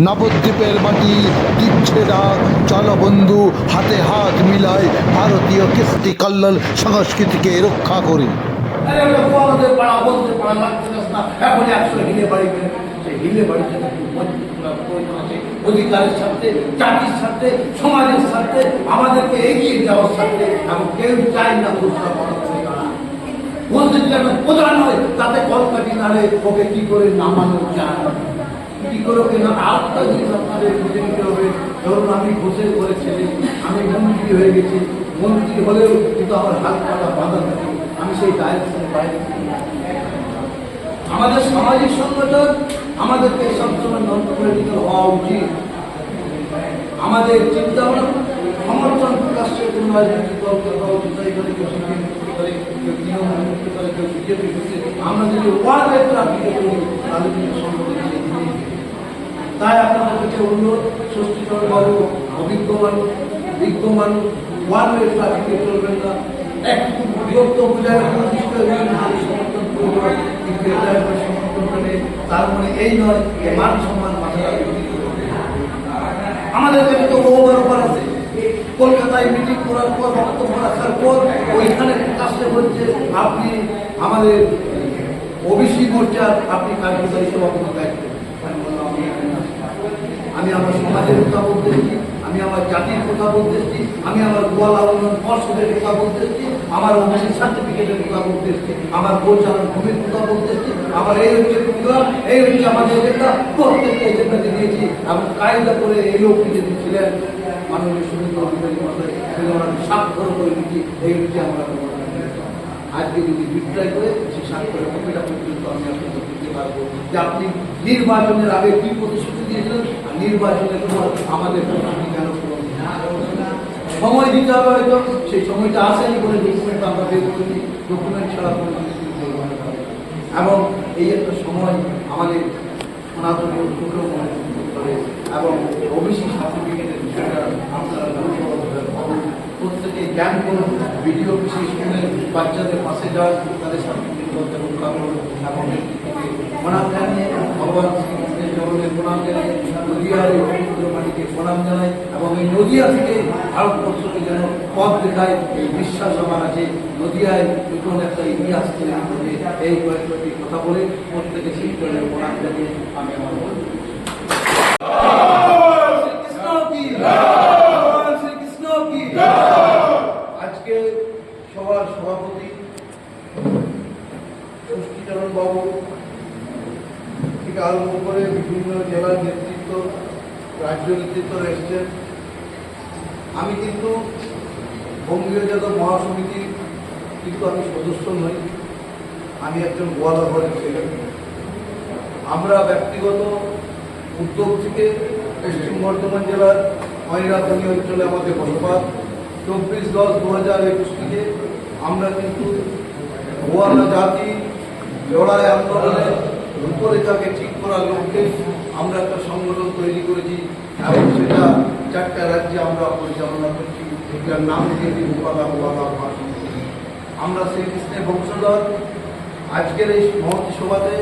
নবদ্বীপের মাটি দিচ্ছে ডাক, চলো বন্ধু হাতে হাত মিলায় ভারতীয় কৃষ্টি কল্যাণ সংস্কৃতিকে রক্ষা করি। অধিকারের স্বার্থে, জাতির স্বার্থে, সমাজের স্বার্থে, আমাদেরকে এগিয়ে যাওয়ার স্বার্থে, এবং কেউ চাই না মন্দির যেন প্রধান হয়, তাতে কলকাতি নাড়ে ওকে কি করে নামানো যায়, কি করে ওকে না আটটা জিনিস আপনাদের বুঝে নিতে হবে। ধরুন আমি ঘোষে করে ছেলে, আমি মন্ত্রী হয়ে গেছি, মন্ত্রী হলেও কিন্তু আমার হাত পাতা বাঁধা থাকে, আমি সেই ডাইরেকশন বাইরে। আমাদের সামাজিক সংগঠন আমাদেরকে সবসময় নষ্ট করে দিতে হওয়া উচিত। আমাদের চিন্তা ভাবনা সমর্থন প্রকাশ্যে কোনো রাজনৈতিক দলকে হওয়া উচিত, আমরা যদি ওয়ার্ল্ডের ট্রাফিকে করি তাহলে কিন্তু সম্পর্কে। তাই আপনাদের কাছে অনুরোধ, ষষ্ঠীচরণ বাবু অভিজ্ঞ মানুষ, বিজ্ঞ মানুষ, ওয়ার্ল্ডের ট্রাফিকে চলবেন না। একটু বিরক্ত বোঝায় সমর্থন করবেন, সমর্থন করে তার মানে এই নয় যে মান সম্মান মাথায়। আমাদের কাছে তো ওভার আছে, কলকাতায় মিটিং করার পর, বক্তব্য রাখার পর ওইখানে কাছে বলছে আপনি আমাদের ওবিসি মোর্চার আপনি কার্যকারী সভাপতি দায়িত্ব। আমি আমার সমাজের কথা বলতেছি, আমি আমার জাতির কথা বলতেছি, আমি আমার গোয়ালা উন্নয়ন পর্ষদের কথা বলতেছি, আমার ওবিসি সার্টিফিকেটের কথা বলতেছি, আমার পৌঁছানোর ভূমির কথা বলতেছি, আমার এই হচ্ছে প্রোগ্রাম, এই হচ্ছে আমাদের এজেন্ডা, প্রত্যেকটা এজেন্ডাকে দিয়েছি এবং কায়দা করে এই লোকটি যদি ছিলেন মাননীয় সুনীল অধিকারী মহাশয়, স্বাক্ষর করে দিচ্ছি, এই হচ্ছে আমরা। আজকে যদি বিট্রাই করে সেই স্বাক্ষরের কপিটা পর্যন্ত আমি আপনাকে দিতে পারবো যে আপনি নির্বাচনের আগে কি প্রতিশ্রুতি দিয়েছিলেন, আর নির্বাচনের পর আমাদের প্রতিশ্রুতি কেন সময় দিতে হবে। হয়তো সেই সময়টা আসেনি বলে ডকুমেন্ট আমরা বের করেছি, ডকুমেন্ট ছাড়া কোনো এবং এই একটা সময় আমাদের সনাতন ছোট মনে করে এবং ওবিসি সার্টিফিকেটের বিষয়টা আপনারা প্রত্যেকে জ্ঞান করুন। ভিডিও অফিসে স্কুলের বাচ্চাদের পাশে যান, তাদের সার্টিফিকেট রক্ষা করুন এবং প্রণাম জানিয়ে ভগবান শ্রীকৃষ্ণের চরণে প্রণাম জানাই, নদিয়ার এই পবিত্র মাটিকে প্রণাম জানাই এবং এই নদিয়া থেকে ভারতবর্ষকে যেন পথ দেখায় এই বিশ্বাস আমার আছে। নদিয়ায় নতুন একটা ইতিহাস তৈরি করবে, এই কয়েকটি কথা বলে প্রত্যেকে সেই চরণে প্রণাম জানিয়ে আমি আমার বলব। আজকে সবার সভাপতি ষষ্ঠীচরণ বাবু থেকে আরম্ভ করে বিভিন্ন জেলার নেতৃত্ব, রাজ্য নেতৃত্ব এসছেন। আমি কিন্তু বঙ্গীয় যাদব মহাসমিতির কিন্তু আমি সদস্য নই, আমি একজন গোয়ালা ঘরের ছেলে। আমরা ব্যক্তিগত উদ্যোগ থেকে পশ্চিম বর্ধমান জেলার ময়নাতলী অঞ্চলে আমাদের বসবাস। 24/10/2021 থেকে আমরা কিন্তু গোয়ালা জাতি লড়াই আন্দোলনে রূপরেখাকে ঠিক করার লক্ষ্যে আমরা একটা সংগঠন তৈরি করেছি এবং সেটা 4টা রাজ্যে আমরা পরিচালনা করছি। এটার নাম দিয়েছি গোয়ালা মহাসমিতি। আমরা শ্রীকৃষ্ণের বংশধর। আজকের এই মহতী সভাতে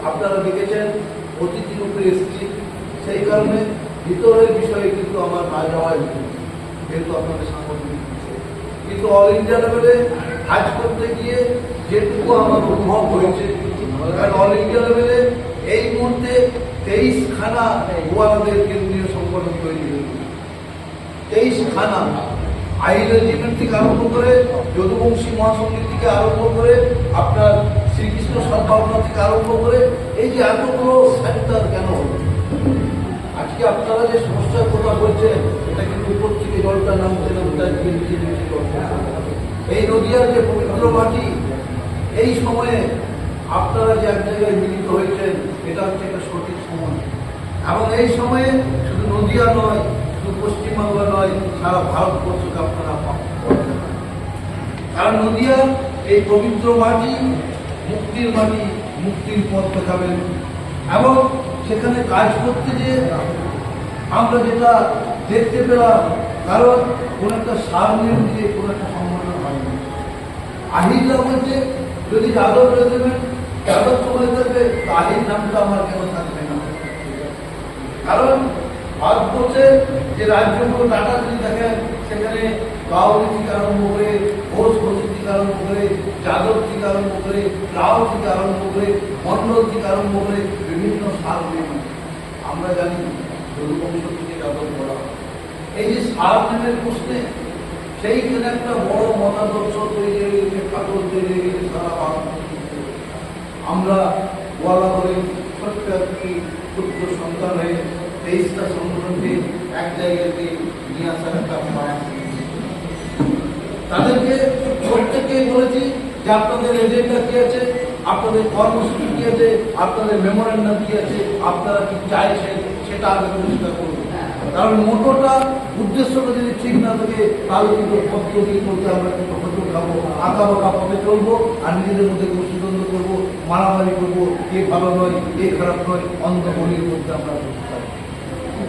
আপনারা দেখেছেন অতিথি রূপে এসেছি, সেই কারণে ভিতরের বিষয়ে কিন্তু আমার না যাওয়াই যেহেতু আপনাদের সাংগঠনিক বিষয়, কিন্তু অল ইন্ডিয়া লেভেলে কাজ করতে গিয়ে যেটুকু আমার অনুভব হয়েছে, কারণ অল ইন্ডিয়া লেভেলে এই মুহূর্তে 23খানা গোয়ালাদের কেন্দ্রীয় সংগঠন তৈরি হয়েছে। 23খানা আইন রেজিমেন্ট থেকে আরম্ভ করে যদুবংশী মহাসংঘ থেকে আরম্ভ করে আপনার শ্রীকৃষ্ণ সদ্ভাবনা থেকে আরম্ভ করে এই যে এতগুলো সেন্টার কেন হলো? আজকে আপনারা যে সমস্যার কথা বলছেন, এটা কিন্তু উপর থেকে জলটা নামছে না, এই নদীয়ার যে পবিত্র মাটি, এই সময়ে আপনারা যে এক জায়গায় মিলিত হয়েছেন, এটা হচ্ছে একটা সঠিক সময়। এবং এই সময়ে শুধু নদীয়া নয়, শুধু পশ্চিমবাংলা নয়, সারা ভারতবর্ষকে আপনারা কারণ নদীয়ার এই পবিত্র মাটি মুক্তির মাটি, মুক্তির পথ দেখাবেন। এবং সেখানে কাজ করতে যে আমরা যেটা দেখতে পেলাম, কারণ কোন একটা সার নিয়ম দিয়ে কোন একটা সংগঠন হয়নি। আহিররা বলছে যদি যাদব রেজিমেন্ট যাদব সময় থাকবে, আহির নামটা আমার কেন থাকবে না? কারণ ভারতবর্ষে যে রাজ্যগুলো ডাটা যদি দেখেন সেখানে বাউলি থেকে আরম্ভ করে ঘোষ ঘোষী থেকে আরম্ভ করে যাদব থেকে আরম্ভ করে রাও থেকে আরম্ভ করে মন্ডল থেকে আরম্ভ করে বিভিন্ন সাল আমরা জানি যদুবংশ থেকে যাদব বলা হয়। এই যে সাল নেমের প্রশ্নে সেইখানে একটা বড় মতাদর্শ তৈরি হয়ে গেছে, ঠাকুর তৈরি হয়ে গেছে সারা ভারত। আমরা গোয়ালা করে ছোট্ট একটি ক্ষুদ্র সন্তান হয়ে 23টা সংগঠনকে এক জায়গাতে নিয়ে আসার একটা প্রয়াস। তাদেরকে প্রত্যেককে বলেছি যে আপনাদের এজেন্ডা কি আছে, আপনাদের কর্মসূচি কি আছে, আপনাদের মেমোরেন্ডাম কি আছে, আপনারা কি চাইছেন সেটা আগে পরিষ্কার করুন। কারণ মোটরটা উদ্দেশ্যটা যদি ঠিক না থাকে তাহলে কিন্তু পদ্ধতি করতে আমরা কিন্তু হোটেল খাবো, আঁকা বাঁকা পথে চলবো আর নিজেদের মধ্যে গোষ্ঠীদ্বন্দ্ব করবো, মারামারি করবো, কে ভালো নয় কে খারাপ নয়, অন্ধমনির মধ্যে আমরা বসতে পারি।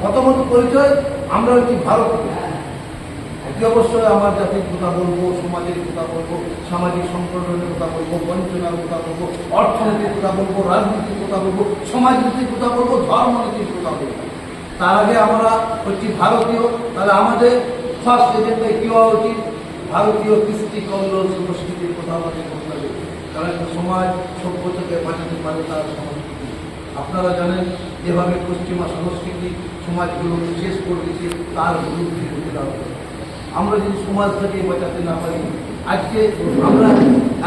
প্রথমত পরিচয় আমরা হচ্ছি ভারত। অতি অবশ্যই আমার জাতির কথা বলবো, সমাজের কথা বলবো, সামাজিক সংগঠনের কথা বলবো, বঞ্চনার কথা বলবো, অর্থনীতির কথা বলবো, রাজনীতির কথা বলবো, সমাজনীতির কথা বলবো, ধর্মনীতির কথা বলবো। তার আগে আমরা হচ্ছি ভারতীয়। তাহলে আমাদের ফার্স্ট এজেন্ডায় কি হওয়া উচিত? ভারতীয় কৃষ্টি কল্লোল সংস্কৃতির কথা আমাদের বলতে হবে। কারণ একটা সমাজ সভ্যতাকে বাঁচাতে পারে তার সংস্কৃতি। আপনারা জানেন যেভাবে পশ্চিমা সংস্কৃতি সমাজগুলোকে শেষ করে দিচ্ছে, তার বিরুদ্ধে রুখে দাঁড়াতে হবে। আমরা যদি সমাজটাকে বাঁচাতে না পারি, আজকে আমরা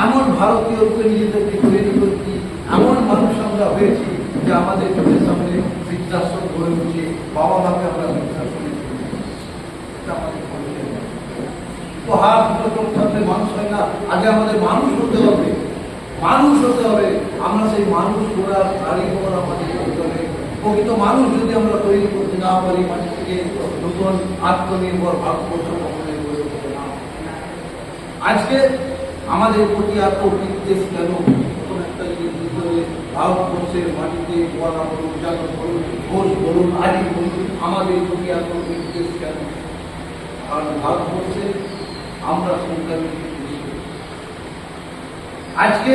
এমন ভারতীয় রূপে নিজেদেরকে তৈরি করছি, এমন মানুষ আমরা হয়েছি যে আমাদের চোখের সামনে বৃদ্ধাশ্রম গড়ে উঠছে, বাবা মাকে আমরা বৃদ্ধাশ্রমে এটা আমাদের পরিচয় না। তো হাত দুটো চোখ থাকলে মানুষ হয় না, আগে আমাদের মানুষ হতে হবে, মানুষ হতে হবে। আমরা সেই মানুষ গড়ার কারিগর আমাদের করতে হবে। প্রকৃত মানুষ যদি আমরা তৈরি করতে না পারি, মাটি থেকে নতুন আত্মনির্ভর ভারতবর্ষ কখনোই গড়ে উঠবে না। আজকে আমাদের প্রতি এত বিদ্বেষ কেন? নতুন একটা জিনিস বুঝতে হবে, ভারতবর্ষের মাটিতে গোয়ালা বলুন, যাদব বলুন, ঘোষ বলুন, আদি বলুন, আমাদের প্রতি এত বিদ্বেষ কেন? কারণ ভারতবর্ষে আমরা সংখ্যালঘু। আজকে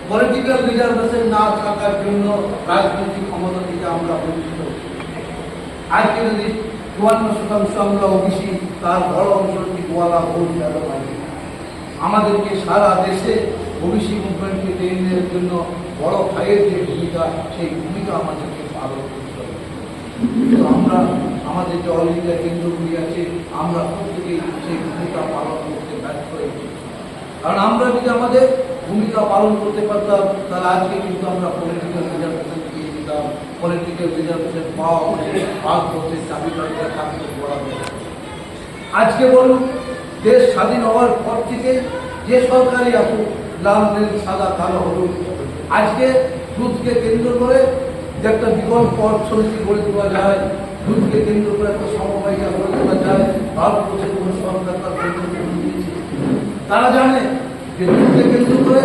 পলিটিক্যাল রিজার্ভেশন না থাকার জন্য রাজনৈতিক ক্ষমতা থেকে আমরা বঞ্চিত। আজকে যদি 54% আমরা ওবিসি, তার বড় অংশটি গোয়ালা ভোট যাদব পাই। আমাদেরকে সারা দেশে ওবিসি মুভমেন্টকে টেনে নেওয়ার জন্য বড় ভাইয়ের যে ভূমিকা, সেই ভূমিকা আমাদেরকে পালন করতে হবে। কিন্তু আমরা আমাদের যে অল ইন্ডিয়া কেন্দ্রগুলি আছে, আমরা প্রত্যেকেই সেই ভূমিকা পালন করতে ব্যর্থ হয়েছি। কারণ আমরা যদি আমাদের ভূমিকা পালন করতে পারতাম, তাহলে আজকে কিন্তু আমরা পলিটিক্যাল রিজার্ভেশন দিয়ে দিতাম। পলিটিক্যাল রিজার্ভেশন পাওয়া হচ্ছে ভারতবর্ষের চাবিকাঠিটা থাকতে বলা যায়। আজকে বলুন, দেশ স্বাধীন হওয়ার পর থেকে যে সরকারি আসুক, লাল নীল সাদা কালো হলুদ, আজকে দুধকে কেন্দ্র করে যে একটা বিকল্প অর্থনীতি গড়ে তোলা যায়, দুধকে কেন্দ্র করে একটা সমবায়িকা গড়ে তোলা যায়, ভারতবর্ষের কোনো সরকার তার কেন্দ্র দিয়েছে। তারা জানে যে দুধকে কেন্দ্র করে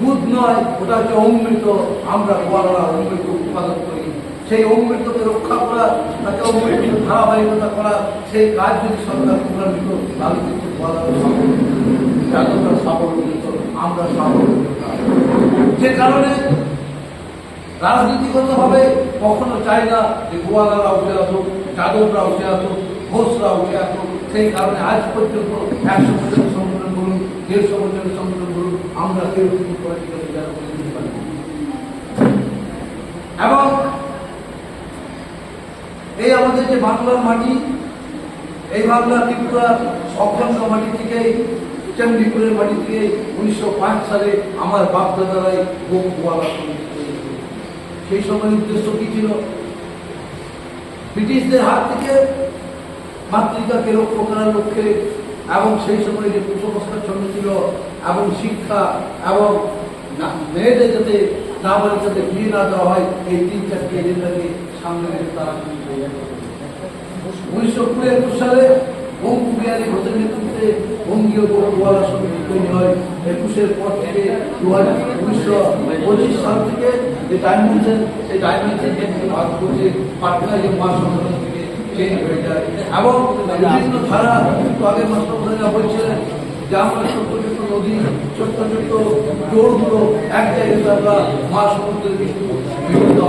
দুধ নয়, ওটা হচ্ছে অমৃত। আমরা গোয়ালারা অমৃত উৎপাদন করি। সেই অমৃতকে রক্ষা করা, তাকে অমৃত ধারাবাহিকতা করা, সেই কাজ যদি সরকার পুরা নিত, তাহলে কিন্তু গোয়ালারা যাদবরা স্বাবলম্বিত, আমরা স্বাবলম্বিত। যে কারণে রাজনীতিগতভাবে কখনো চাই না যে গোয়ালারা উঠে আসুক, যাদবরা উঠে আসুক, ঘোষরা উঠে আসুক। সেই কারণে আজ পর্যন্ত 100 বছরের সংগঠন বলুন, 150 বছরের সংগঠন বলুন, আমরা কেউ কিন্তু পলিটিক্যাল রিজার্ভেশন দিতে পারি। এবং এই আমাদের যে বাংলার মাটি, এই বাংলা ত্রিপুরা অখণ্ড মাটি থেকে, চণ্ডীপুরের মাটি থেকে 1905 সালে আমার বাপদাদারাই গোয়ালা সমিতি তৈরি করে। সেই সময় উদ্দেশ্য কি ছিল? ব্রিটিশদের হাত থেকে মাতৃকাকে রক্ষা করার লক্ষ্যে, এবং সেই সময় যে কুসংস্কার ছিল, এবং শিক্ষা, এবং মেয়েদের যাতে নাবালিকাতে বিয়ে না দেওয়া হয়, এই 3-4টি এজেন্ডাকে সামনে রেখে তারা 1921 সালে বঙ্গু বিহারী ঘোষের নেতৃত্বে বঙ্গীয় গোয়ালা সমিতি তৈরি হয়। 21-এর পর থেকে 1925 সাল থেকে যে ডাইমেনশন, সেই ডাইমেনশন ভাগ করছে পাটনা যে মহাসংগঠন থেকে চেঞ্জ হয়ে যায়। এবং বিভিন্ন ধারা, একটু আগে মাস্টারমশাইরা বলছিলেন যে আমরা ছোট্ট ছোট্ট নদী, ছোট্ট ছোট্ট জোরগুলো এক জায়গায় আমরা মহাসমুদ্রের কিন্তু বিভিন্ন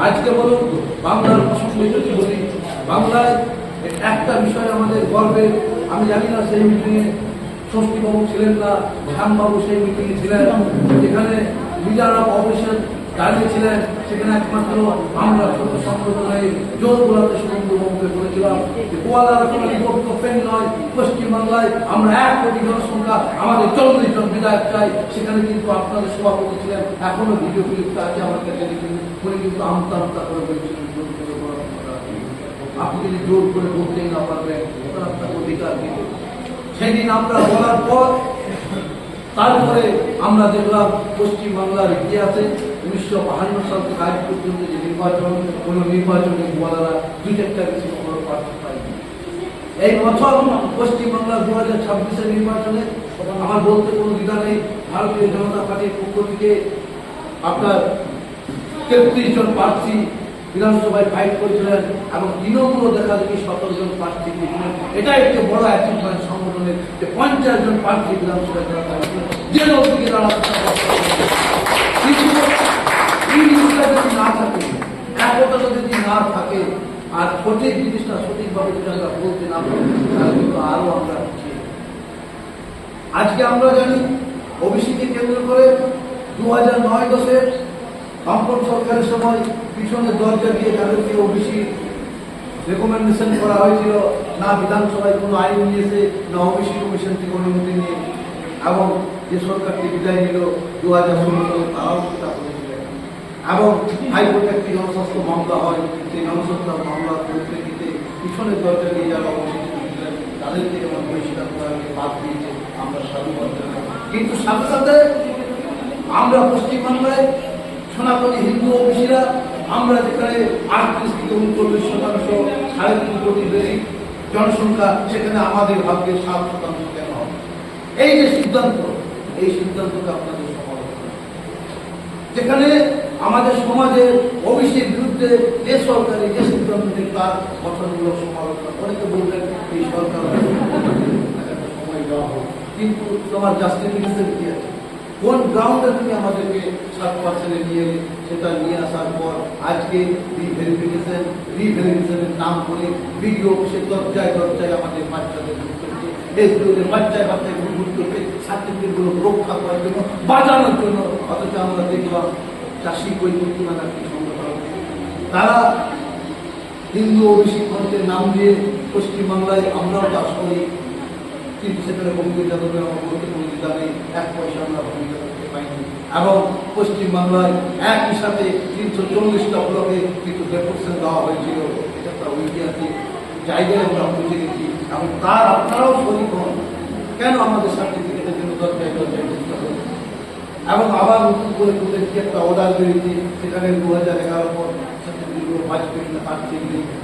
আজকে বলুন বাংলার প্রসঙ্গে যদি বলি, বাংলায় একটা বিষয় আমাদের গর্বে। আমি জানি না সেই মিটিংয়ে ষষ্ঠীবাবু ছিলেন না, শ্যামবাবু সেই মিটিংয়ে ছিলেন, যেখানে লিডার অফ অপোজিশন দাঁড়িয়েছিলেন। সেখানে একমাত্র আমরা ছোট সংগঠনের জোর গোলাতে সুরেন্দ্রবাবুকে বলেছিলাম যে গোয়ালার কোনো বিভক্ত ফ্রেন্ড নয়, পশ্চিমবাংলায় আমরা 1 কোটি জনসংখ্যা, আমাদের 40 জন বিধায়ক চাই। সেখানে কিন্তু আপনাদের সভাপতি ছিলেন, এখনো ভিডিও ক্লিপটা আছে আমার কাছে, উনি কিন্তু আমতা আমতা করে বলছিলেন জোর করে বলার কথা। আপনি যদি জোর করে বলতেই না পারবেন, ওটা আপনার অধিকার নেই। সেদিন আমরা বলার পর তারপরে আমরা দেখলাম পশ্চিমবাংলার ইতিহাসে 1952 সাল থেকে আজ পর্যন্ত যে নির্বাচন, কোন নির্বাচনে গোয়ালারা 2-4টা বেশি কোনো প্রার্থী পায়নি। এই প্রথম পশ্চিমবাংলার 2026-এর নির্বাচনে আমার বলতে কোনো দ্বিধা নেই, ভারতীয় জনতা পার্টির পক্ষ থেকে আপনার 33 জন প্রার্থী বিধানসভায় ফাইট করেছিলেন এবং তৃণমূল দেখা দেখি 17 জন প্রার্থী দিয়েছিলেন। এটা একটি বড় অ্যাচিভমেন্ট সংগঠনের, যে 50 জন প্রার্থী বিধানসভায় যে দিকে কিন্তু এই জিনিসটা যদি না থাকে, একতা যদি না থাকে, আর সঠিক জিনিসটা সঠিকভাবে যদি আমরা বলতে না পারি, তাহলে কিন্তু আরো আমরা পিছিয়ে। আজকে আমরা জানি ওবিসিকে কেন্দ্র করে 2009-10-এর বামপন্থী সরকারের সময় পিছনে দরজা দিয়ে তাদেরকে ওবিসি রেকমেন্ডেশন করা হয়েছিল, না বিধানসভায় কোনো আইন নিয়েছে, না ওবিসি কমিশন থেকে অনুমতি নিয়ে, এবং যে সরকারটি বিদায় নিল 2016 সালে তারাও সেটা করেছিলেন। এবং হাইকোর্টে একটি জনস্বাস্থ্য মামলা হয়, সেই জনস্বাস্থ্য মামলার পরিপ্রেক্ষিতে পিছনের দরজা দিয়ে যারা অবশিষ্ট ছিলেন তাদেরকে যেমন বহিষ্কার করা বাদ দিয়েছে, আমরা সাধুবাদ জানাই। কিন্তু সাথে সাথে আমরা পশ্চিমবাংলায় সনাতনী হিন্দু ওবিসিরা, আমরা যেখানে 38 থেকে 39%, 3.5 কোটি বেশি জনসংখ্যা, সেখানে আমাদের ভাগ্যে 7% কেন হবে? এই যে সিদ্ধান্ত, এই সিদ্ধান্তকে আপনাদের সমালোচনা, যেখানে আমাদের সমাজে ওবিসির বিরুদ্ধে যে সরকারি যে সিদ্ধান্ত নেই তার গঠনমূলক সমালোচনা। অনেকে বলবেন এই সরকার সময় দেওয়া হোক, কিন্তু তোমার জাস্টিফিকেশন কি আছে? কোন গ্রাউন্ডে তুমি আমাদেরকে 7% নিয়ে এলে? সেটা নিয়ে আসার পর আজকে রিভেরিফিকেশনের নাম করে বিডিও অফিসের দরজায় দরজায় আমাদের বাচ্চাদের এসগুলোদের বাচ্চায় বাচ্চায় ঘুরঘুর করতে সার্টিফিকেটগুলো রক্ষা করার জন্য, বাঁচানোর জন্য। অথচ আমরা দেখলাম চাষি কৈবর্তী নানা কি সংগঠন, তারা হিন্দু ওবিসি ফ্রন্টের নাম দিয়ে পশ্চিমবাংলায় আমরাও চাষ করি, কিন্তু সেখানে ভূমিকা যাদবে আমার বলতে কোনো দ্বিধা নেই, 1 পয়সা আমরা ভূমিকা করতে পাইনি। এবং পশ্চিমবাংলায় একই সাথে 340টা ব্লকে কিন্তু ডেপুটেশন দেওয়া হয়েছিল। এটা একটা ঐতিহাসিক জায়গায় আমরা পৌঁছে গেছি, এবং তার আপনারাও শরীর হন। কেন আমাদের সার্টিফিকেটের জন্য দরজায় দরজায় করতে হবে? এবং আবার নতুন করে তোদের কি একটা অর্ডার বেরিয়েছে, সেখানে 2011 পর সার্টিফিকেটগুলো বাজপেয়ী না কাটছে,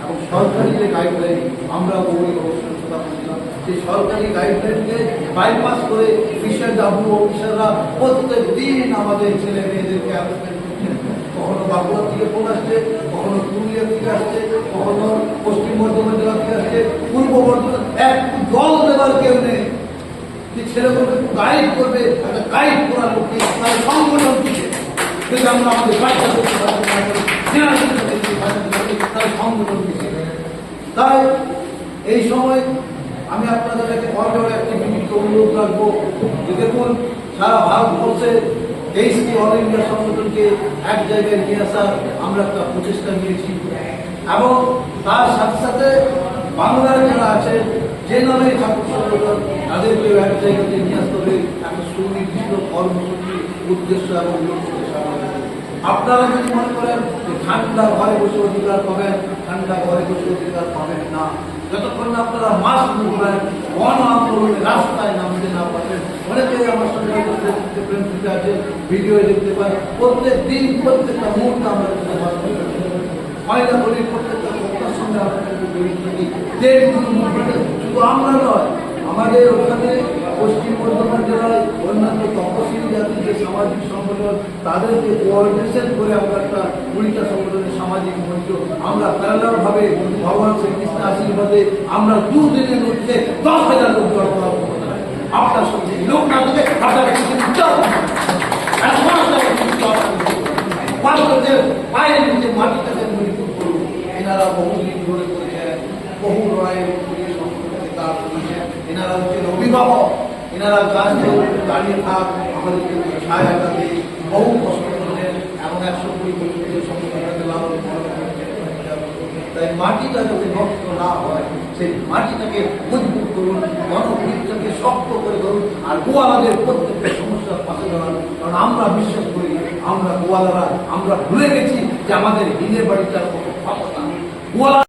এবং সরকারি যে গাইডলাইন আমরা বহু অবশ্যই কথা বলছিলাম, সেই সরকারি গাইডলাইনকে বাইপাস করে বিশেষজ্ঞ অফিসাররা প্রত্যেক দিন আমাদের ছেলে মেয়েদেরকে অ্যাপয়েন্টমেন্ট করছেন। কখনো বাঁকুড়া থেকে ফোন আসছে, কখনো পুরুলিয়া থেকে আসছে, কখনো পশ্চিম বর্ধমান জেলা থেকে আসছে, পূর্ব বর্ধমান, এক দল দেবার কেউ নেই। ছেলেগুলোকে গাইড করবে, একটা গাইড করার পক্ষে তাদের সংগঠন দিচ্ছে, যদি আমরা আমাদের বাচ্চা করতে পারি, তাদের সংগঠন দিচ্ছে। তাই এই সময় আমি আপনাদের কাছে একটি বিনীত অনুরোধ রাখবো যে দেখুন, সারা ভারতবর্ষে 23টি অল ইন্ডিয়া সংগঠনকে এক জায়গায় নিয়ে আসার আমরা একটা প্রচেষ্টা নিয়েছি, এবং তার সাথে সাথে বাংলার যারা আছে যে নামে ঠাকুর সংগঠন, তাদেরকেও এক জায়গাতে নিয়ে আসতে হবে একটা সুনির্দিষ্ট কর্মসূচি, উদ্দেশ্য এবং লক্ষ্যকে সামনে। আপনারা যদি মনে করেন যে ঠান্ডা ঘরে বসে অধিকার পাবেন, ঠান্ডা ঘরে বসে অধিকার পাবেন না। যতক্ষণ না আপনারা মাস মুখবেন, গণ আন্দোলনে রাস্তায় নামতে না পারবেন। অনেকেই আমার সঙ্গে আছে, ভিডিও দেখতে পান, প্রত্যেক দিন প্রত্যেকটা মুহূর্তে আমরা ময়লা করি, প্রত্যেকটা সত্তার সঙ্গে আমরা কিন্তু জড়িত থাকি। শুধু আমরা নয়, আমাদের ওখানে পশ্চিম বর্ধমান জেলায় অন্যান্য তপশিলি জাতির যে সামাজিক সংগঠন, তাদেরকে কোঅর্ডিনেশন করে আমরা একটা 20টা সংগঠনের সামাজিক মঞ্চ আমরা প্যারালালভাবে ভগবান শ্রীকৃষ্ণ আশীর্বাদে আমরা 2 দিনের মধ্যে 10,000 লোক জড় করা আপনার সঙ্গে লোক না থেকে আপনাকে পাঁচজনের পায়ের নিচে মাটিটাকে মজবুত করুন। এনারা বহুদিন ধরে করেছেন, বহু লড়াইয়ের তার করেছেন। এনারা হচ্ছেন অভিভাবক, এনারা গাছে দাঁড়িয়ে থাক আমাদেরকে ছায়াটা দিয়ে বহু কষ্ট করেছেন। এমন 120 সংগঠনকে লালন পালন করেছেন। তাই মাটিটা যাতে নষ্ট না হয় সেই মাটিটাকে মজবুত করুন, গণভিতটাকে শক্ত করে ধরুন, আর গোয়ালাদের প্রত্যেকটা সমস্যার পাশে দাঁড়ান। কারণ আমরা বিশ্বাস করি, আমরা গোয়ালারা আমরা ভুলে গেছি যে আমাদের দিনের বাড়িটার কত ক্ষমতা। গোয়ালা